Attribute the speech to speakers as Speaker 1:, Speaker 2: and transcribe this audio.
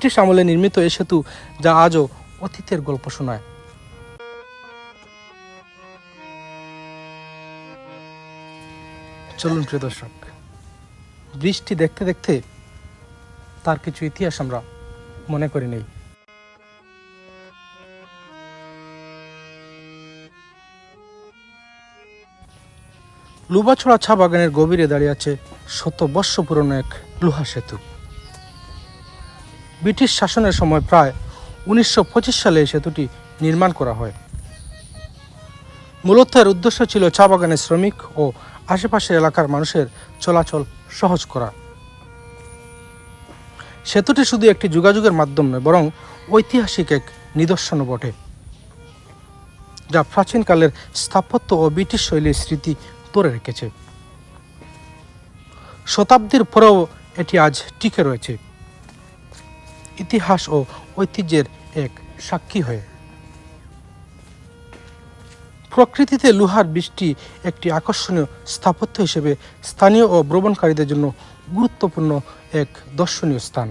Speaker 1: British আমলে নির্মিত এই সেতু যা আজও অতীতের গল্প শোনায়। চলুন প্রিয় দর্শক, ব্রিজটি দেখতে দেখতে তার কিছু ইতিহাস আমরা মনে করে নেই। লুবাছড়া চা বাগানের গভীরে দাঁড়িয়ে আছে শত বর্ষ পুরনো এক লোহা সেতু। ব্রিটিশ শাসনের সময় প্রায় 1925 সালে এই সেতুটি নির্মাণ করা হয়। মূলত এর উদ্দেশ্য ছিল চা বাগানের শ্রমিক ও আশেপাশের এলাকার মানুষের চলাচল সহজ করা। সেতুটি শুধু একটি যোগাযোগের মাধ্যম নয়, বরং ঐতিহাসিক এক নিদর্শনও বটে, যা প্রাচীনকালের স্থাপত্য ও ব্রিটিশ শৈলীর স্মৃতি ধরে রেখেছে। শতাব্দীর পরেও এটি আজ টিকে রয়েছে, ইতিহাস ও ঐতিহ্যের এক সাক্ষী হয়ে। প্রকৃতিতে লোহার ব্রিজটি একটি আকর্ষণীয় স্থাপত্য হিসেবে স্থানীয় ও ভ্রমণকারীদের জন্য গুরুত্বপূর্ণ এক দর্শনীয় স্থান।